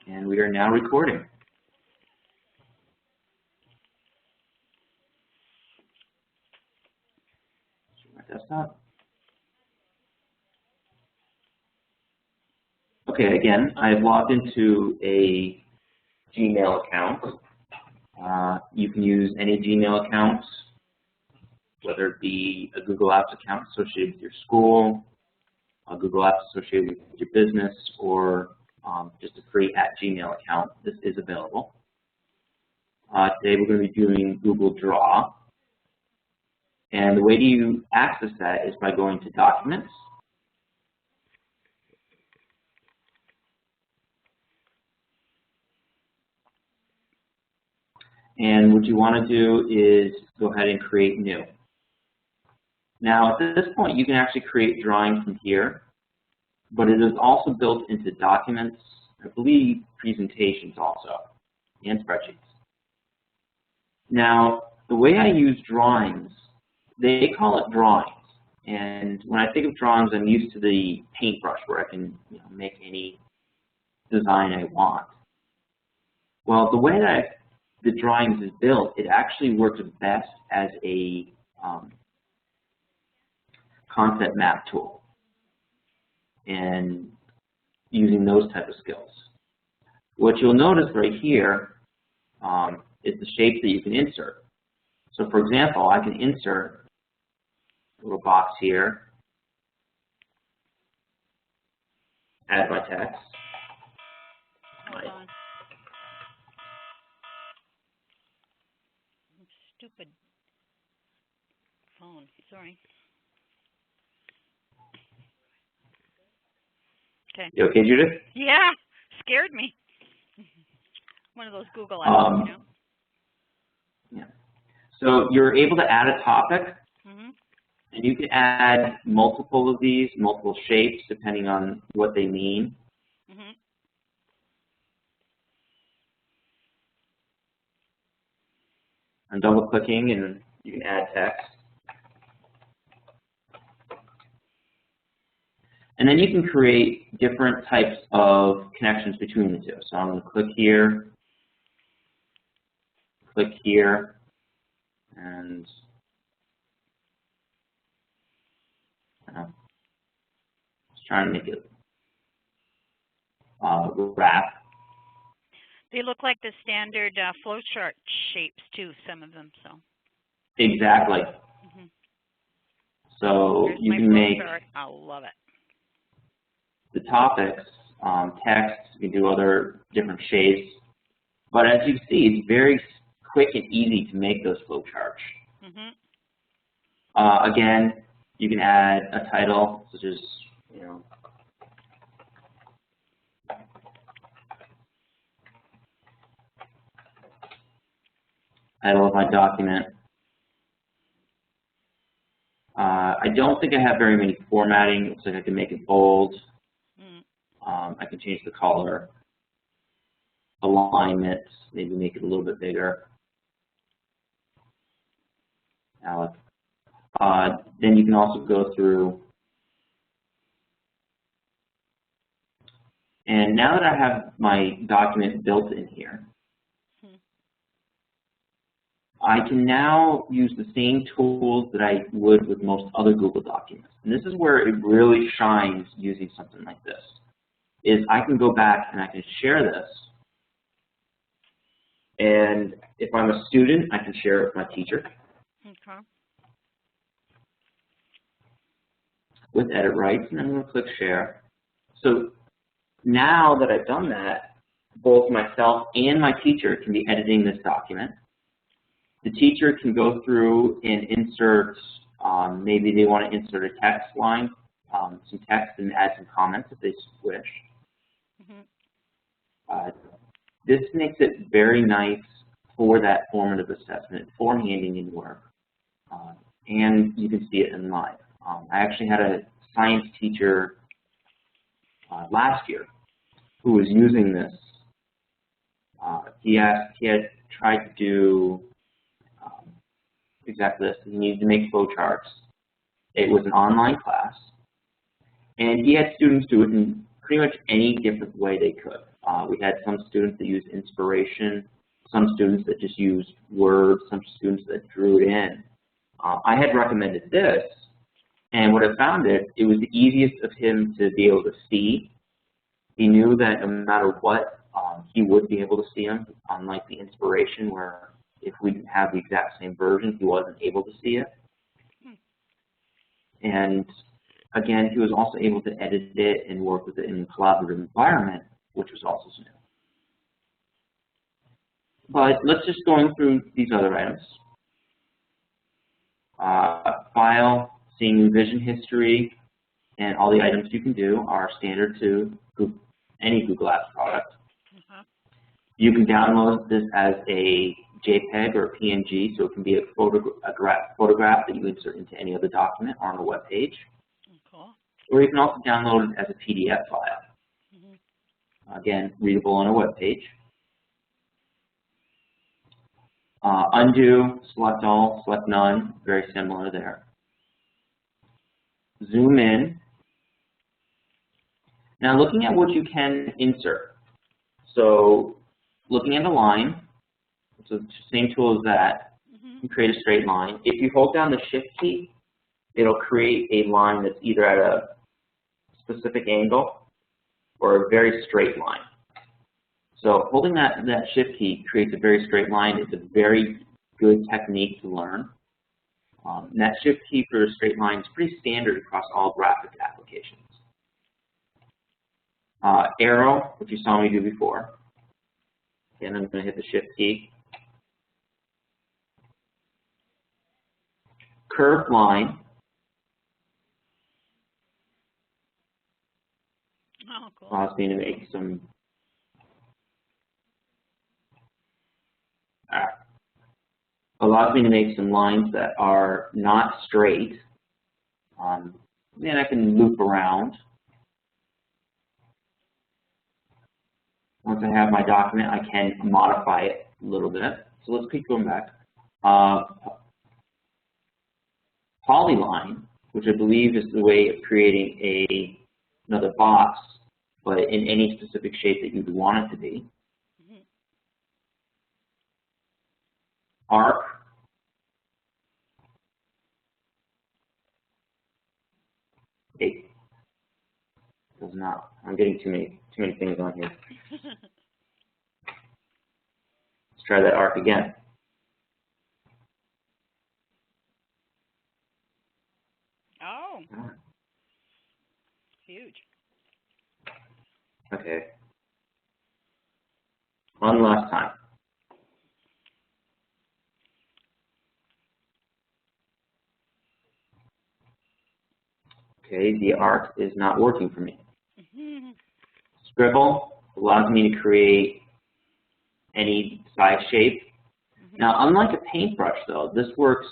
And we are now recording. My desktop. Okay, again, I've logged into a Gmail account. You can use any Gmail accounts, whether it be a Google Apps account associated with your school, a Google Apps associated with your business, or just a free @Gmail account. This is available. Today we're going to be doing Google Draw. And the way you access that is by going to Documents, and what you want to do is go ahead and create new. Now at this point you can actually create drawings from here, but it is also built into Documents, I believe presentations also, and spreadsheets. Now the way I use drawings, they call it drawings, and when I think of drawings I'm used to the paintbrush where I can make any design I want. Well, the way that the drawings is built, it actually works best as a concept map tool and using those type of skills. What you'll notice right here is the shapes that you can insert. So for example, I can insert a little box here, add my text. Hold on. Stupid phone, sorry. Okay. You okay, Judith? Yeah, scared me. One of those Google apps, Yeah. So you're able to add a topic, and you can add multiple of these, multiple shapes, depending on what they mean. I'm double-clicking, and you can add text. And then you can create different types of connections between the two. So I'm going to click here, and just trying to make it wrap. They look like the standard flowchart shapes too, some of them. So exactly. So there's you my can make flowchart. I love it. the topics, text. You can do other different shapes. But as you see, it's very quick and easy to make those flowcharts. Again, you can add a title, such as title of my document. I don't think I have very many formatting. It looks like I can make it bold. I can change the color, alignment, maybe make it a little bit bigger. Then you can also go through, and now that I have my document built in here, I can now use the same tools that I would with most other Google documents. And this is where it really shines using something like this, is I can go back and I can share this. And if I'm a student, I can share it with my teacher. With edit rights, and I'm going to click share. So now that I've done that, both myself and my teacher can be editing this document. The teacher can go through and insert, maybe they want to insert a text line, some text, and add some comments if they wish. This makes it very nice for that formative assessment, for handing in work, and you can see it in live. I actually had a science teacher last year who was using this. He had tried to do exactly this. He needed to make flowcharts. It was an online class, and he had students do it in pretty much any different way they could. We had some students that used inspiration, some students that just used words, some students that drew it in. I had recommended this, and what I found is it was the easiest of him to be able to see. He knew that no matter what, he would be able to see them, unlike the inspiration where if we didn't have the exact same version, he wasn't able to see it. And again, he was also able to edit it and work with it in a collaborative environment, which was also new. But let's just go through these other items. File, seeing revision history, and all the items you can do are standard to any Google Apps product. You can download this as a JPEG or a PNG, so it can be a photograph that you insert into any other document or on a web page. Cool. Or you can also download it as a PDF file. Again, readable on a web page. Undo, select all, select none, very similar there. Zoom in. Now looking at what you can insert. So looking at a line, so the same tool as that, you can create a straight line. If you hold down the Shift key, it'll create a line that's either at a specific angle or a very straight line. So holding that Shift key creates a very straight line. It's a very good technique to learn. That Shift key for a straight line is pretty standard across all graphic applications. Arrow, which you saw me do before. Again, I'm going to hit the Shift key. Curved line. Oh, cool. Allows me to make some lines that are not straight. Then I can loop around. Once I have my document, I can modify it a little bit. So let's keep going back. Polyline, which I believe is the way of creating another box, but in any specific shape that you'd want it to be. Arc. It does not. I'm getting too many things on here. Let's try that arc again. Oh. Huge. Okay. One last time. Okay, the arc is not working for me. Scribble allows me to create any size shape. Now, unlike a paintbrush, though, this works.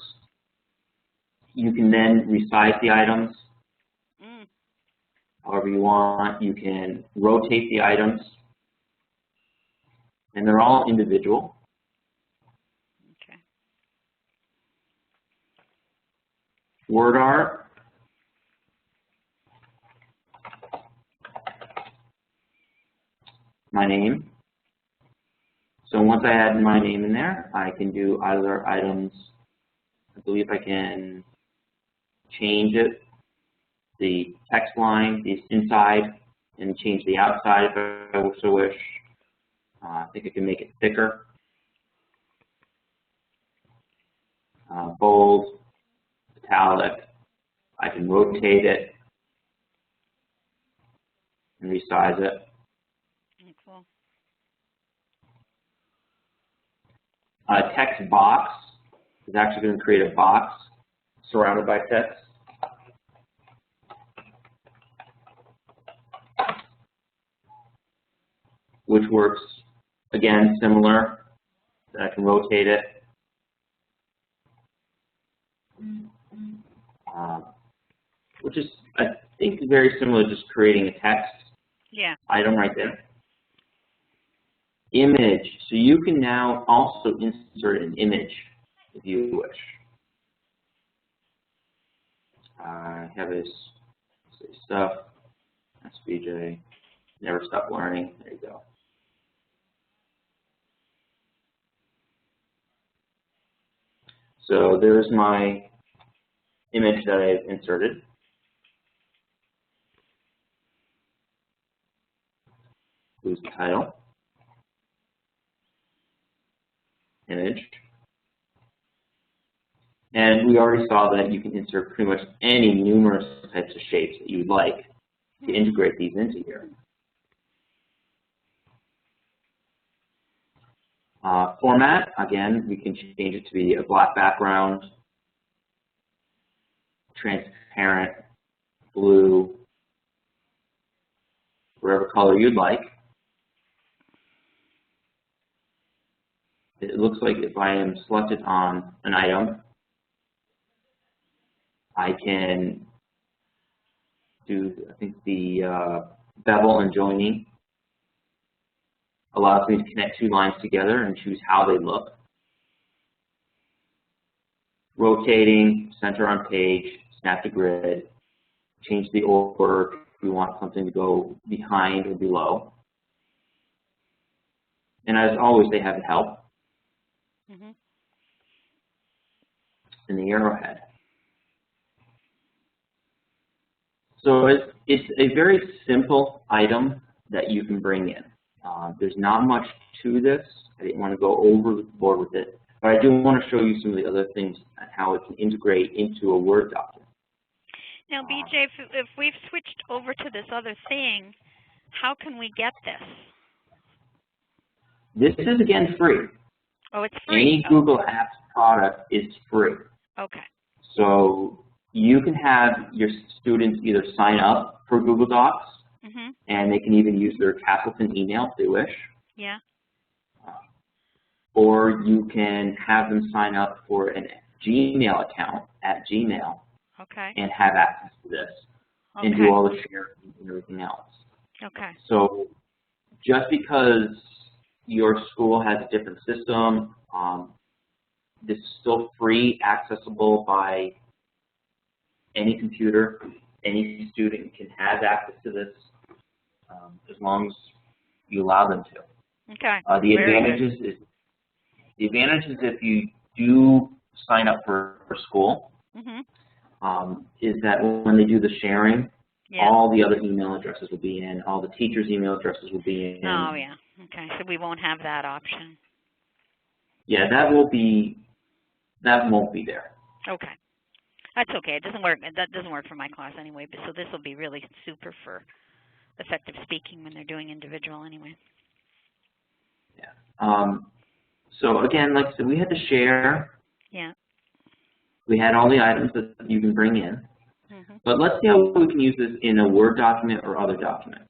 You can then resize the items however you want. You can rotate the items, and they're all individual. Okay. Word art. My name. So once I add my name in there, I can do either items. I believe I can change it, the text line, the inside, and change the outside if I so wish. I think I can make it thicker. Bold, italic. I can rotate it and resize it. Cool. Text box is actually going to create a box surrounded by text. Which works, again, similar. Then I can rotate it. Which is, I think, very similar to just creating a text item right there. Image. So you can now also insert an image if you wish. I have this stuff, SBJ, never stop learning. There you go. So there's my image that I've inserted. Who's the title? Image. And we already saw that you can insert pretty much any numerous types of shapes that you would like to integrate these into here. Format, again, we can change it to be a black background, transparent, blue, whatever color you'd like. It looks like if I am selected on an item, I can do, I think the bevel and joining allows me to connect two lines together and choose how they look. Rotating, center on page, snap to grid, change the order if we want something to go behind or below. And as always, they have help in the arrowhead. So it's a very simple item that you can bring in. There's not much to this. I didn't want to go overboard with it, but I do want to show you some of the other things and how it can integrate into a Word document. Now, BJ, if we've switched over to this other thing, how can we get this? This is, again, free. Oh, it's free. Any Google Apps product is free. Okay. So you can have your students either sign up for Google Docs, and they can even use their Castleton email if they wish. Yeah. Or you can have them sign up for a Gmail account at Gmail. Okay. And have access to this and do all the sharing and everything else. Okay. So just because your school has a different system, this is still free, accessible by any computer. Any student can have access to this as long as you allow them to. Okay. The advantages is if you do sign up for school, is that when they do the sharing, all the other email addresses will be in, all the teachers' email addresses will be in. Oh, yeah. Okay, so we won't have that option. Yeah, that won't be there. Okay. That's okay. It doesn't work. That doesn't work for my class anyway, but so this will be really super for effective speaking when they're doing individual anyway. Yeah. So again, like I said, we had to share. Yeah. We had all the items that you can bring in. But let's see how we can use this in a Word document or other document.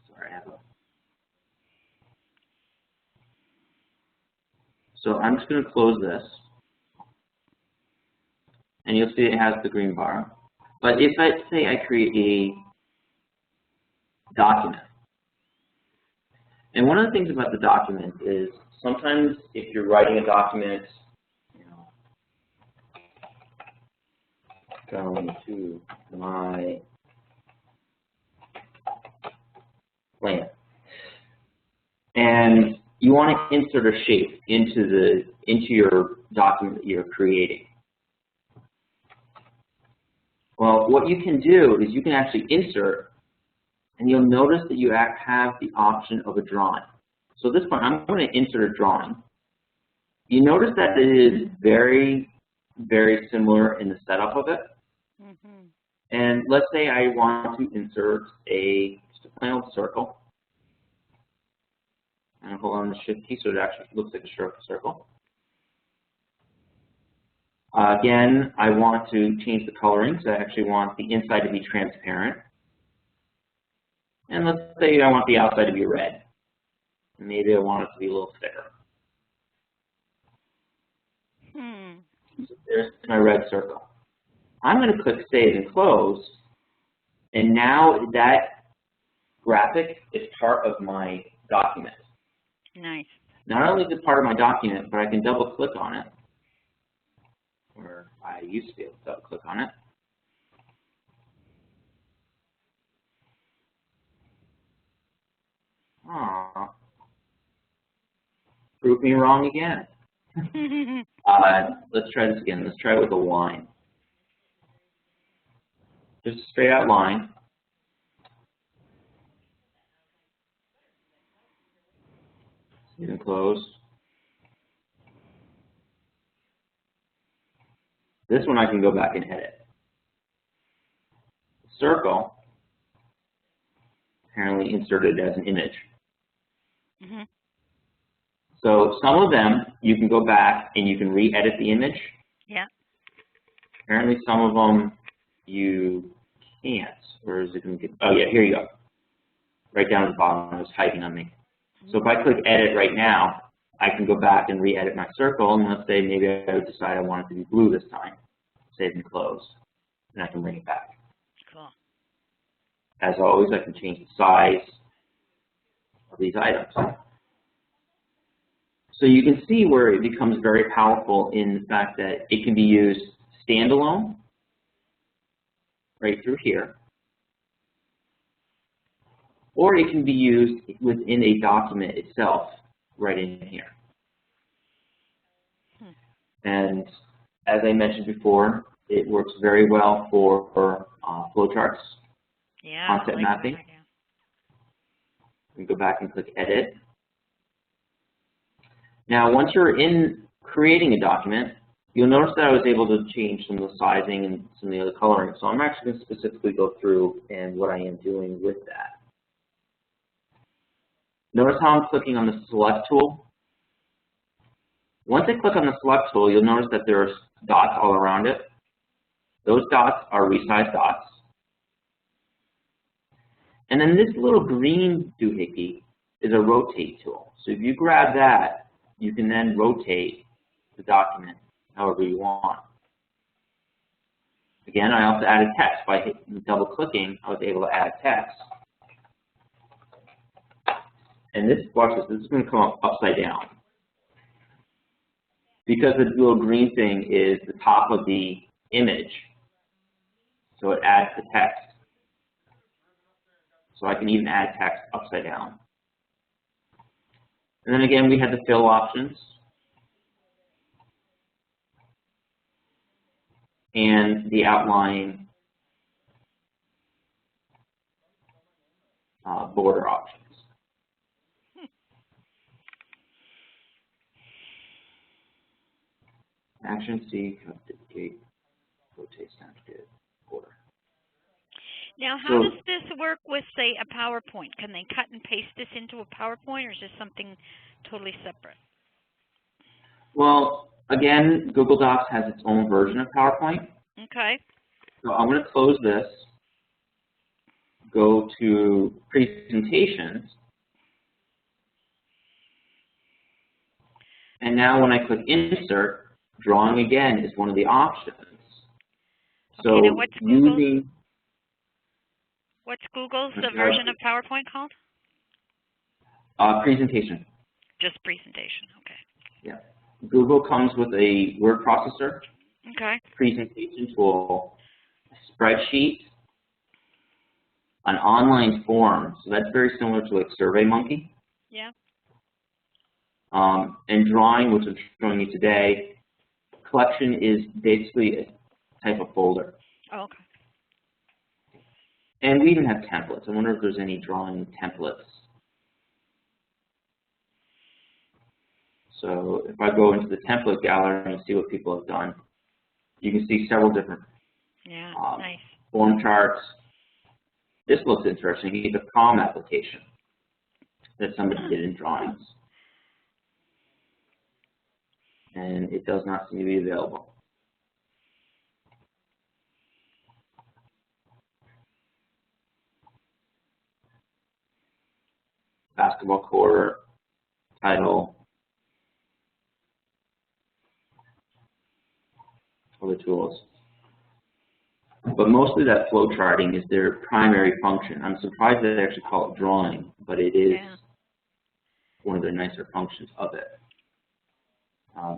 Sorry, I have a... So I'm just going to close this. And you'll see it has the green bar. But if I say I create a document, and one of the things about the document is sometimes if you're writing a document, going to my plan, and you want to insert a shape into your document that you're creating. Well, what you can do is you can actually insert, and you'll notice that you have the option of a drawing. So this one, I'm going to insert a drawing. You notice that it is very, very similar in the setup of it. And let's say I want to insert just a plain old circle. And hold on the shift key so it actually looks like a circle. Again, I want to change the coloring, so I actually want the inside to be transparent. And let's say I want the outside to be red. Maybe I want it to be a little thicker. So there's my red circle. I'm going to click Save and Close, and now that graphic is part of my document. Nice. Not only is it part of my document, but I can double click on it, or I used to be able to double click on it. Aww. Prove me wrong again. Let's try this again. Let's try it with a line. Just a straight out line. Save and close. This one I can go back and edit. Circle, apparently inserted as an image. Mm-hmm. So some of them you can go back and you can re-edit the image. Yeah. Apparently some of them you can't. Or is it going to get, oh yeah, here you go. Right down at the bottom, it was typing on me. So if I click edit right now, I can go back and re-edit my circle, and let's say maybe I would decide I want it to be blue this time. Save and close, and I can bring it back. Cool. As always, I can change the size of these items. So you can see where it becomes very powerful in the fact that it can be used standalone, right through here, or it can be used within a document itself, right in here. And as I mentioned before, it works very well for flowcharts, concept mapping. We can go back and click edit. Now, once you're in creating a document, you'll notice that I was able to change some of the sizing and some of the other coloring. So I'm actually going to specifically go through and what I am doing with that. Notice how I'm clicking on the select tool. Once I click on the select tool, you'll notice that there are dots all around it. Those dots are resized dots. And then this little green doohickey is a rotate tool. So if you grab that, you can then rotate the document however you want. Again, I also added text. By double clicking, I was able to add text. And this, watch this, this is going to come up upside down. Because the little green thing is the top of the image, so it adds the text. So I can even add text upside down. And then again, we had the fill options. And the outline border options. Action C, duplicate, rotate, sound good, border. Now, how does this work with, say, a PowerPoint? Can they cut and paste this into a PowerPoint, or is this something totally separate? Well, again, Google Docs has its own version of PowerPoint. Okay. So I'm going to close this, go to presentations, and now when I click insert, drawing again is one of the options. So okay, now what's Google's version of PowerPoint called? Presentation. Just presentation, okay. Yeah. Google comes with a word processor, okay, presentation tool, a spreadsheet, an online form. So that's very similar to like SurveyMonkey. Yeah. And drawing, which I'm showing you today, collection is basically a type of folder. Oh, okay. And we even have templates. I wonder if there's any drawing templates. So if I go into the template gallery and see what people have done, you can see several different nice. form charts. This looks interesting. It's a prom application that somebody did in drawings. And it does not seem to be available. Basketball court, title, other tools. But mostly that flow charting is their primary function. I'm surprised they actually call it drawing, but it is one of the nicer functions of it.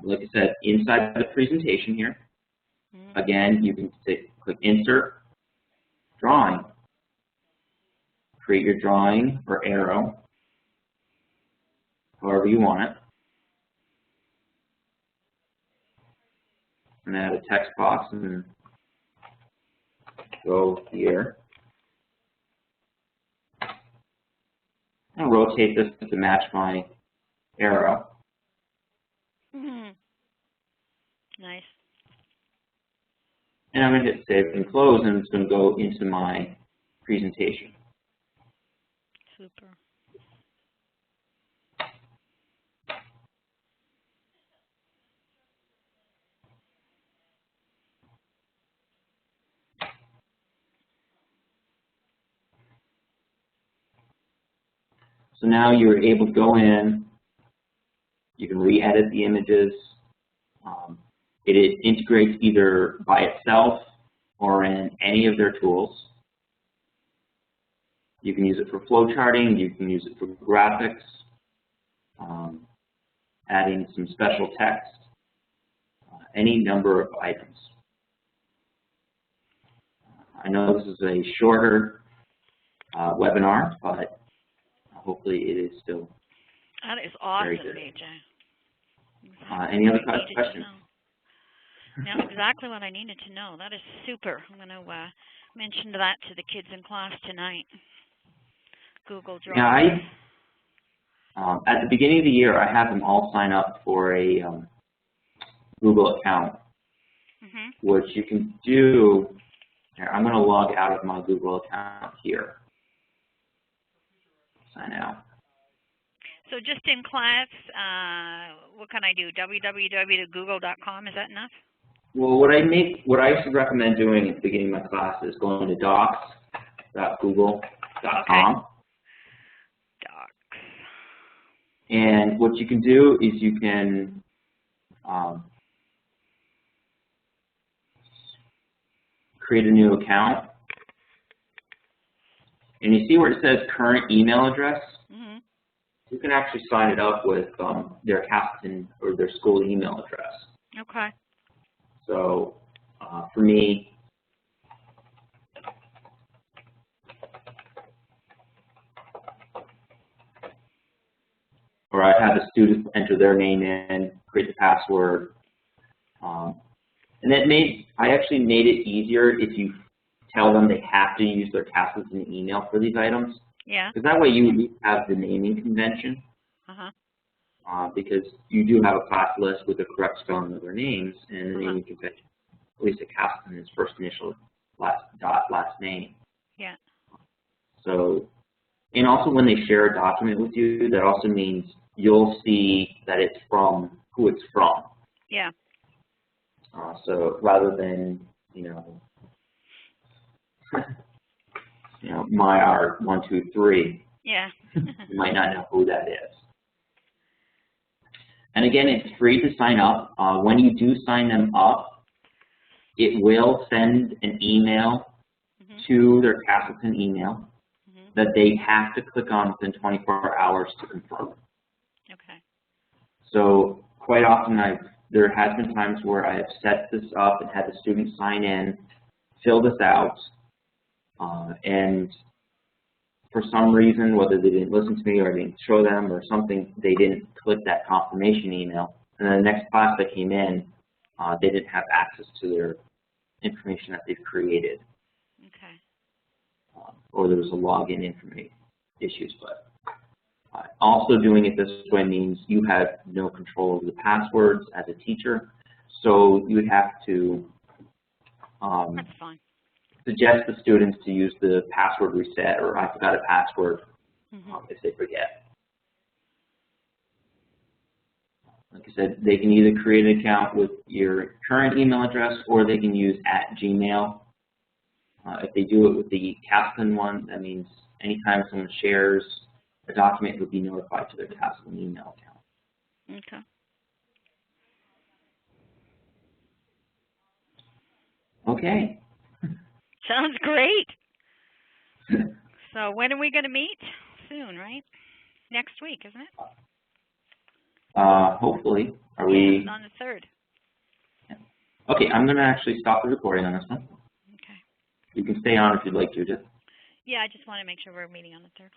Like I said, inside the presentation here, again, you can click Insert, Drawing, create your drawing or arrow, however you want it. I'm going to add a text box and go here. I'll rotate this to match my arrow. Nice. And I'm going to hit save and close, and it's going to go into my presentation. Super. So now you're able to go in, you can re-edit the images. It integrates either by itself or in any of their tools. You can use it for flowcharting, you can use it for graphics, adding some special text, any number of items. I know this is a shorter webinar, but hopefully it is still that is awesome, very good. BJ. Any other questions? No, exactly what I needed to know. That is super. I'm going to mention that to the kids in class tonight. Google Drive. Yeah, at the beginning of the year, I have them all sign up for a Google account, which you can do. Here, I'm going to log out of my Google account here. Sign out. So just in class, what can I do? www.google.com, is that enough? Well, what I used to recommend doing at the beginning of my class is going to docs.google.com. Okay. Docs. And what you can do is you can create a new account. And you see where it says current email address? You can actually sign it up with their Castleton or their school email address. Okay. So for me, or I have the students enter their name in, create the password, and I actually made it easier if you tell them they have to use their Castleton email for these items. Yeah. Because that way you have the naming convention. Because you do have a class list with the correct spelling of their names, and the naming convention, at least at Castleton, is first initial, last name. Yeah. So, and also when they share a document with you, that also means you'll see that it's from who it's from. Yeah. So rather than, my art 123. Yeah. You might not know who that is. And again, it's free to sign up. When you do sign them up, it will send an email to their Castleton email that they have to click on within 24 hours to confirm. Okay. So quite often there has been times where I have set this up and had the students sign in, fill this out, and for some reason, whether they didn't listen to me or I didn't show them or something, they didn't click that confirmation email. And then the next class that came in, they didn't have access to their information that they've created. Okay. Or there was a login information issues. But also doing it this way means you have no control over the passwords as a teacher. So you would have to that's fine. Suggest the students to use the password reset or I forgot a password if they forget. Like I said, they can either create an account with your current email address or they can use @Gmail. If they do it with the Castleton one, that means anytime someone shares a document, it would be notified to their Castleton email account. Okay. Okay. Sounds great. So when are we going to meet? Soon, right? Next week, isn't it? Hopefully. Are we? On the 3rd. Yeah. Okay, I'm going to actually stop the recording on this one. Okay. You can stay on if you'd like to. Yeah, I just want to make sure we're meeting on the 3rd.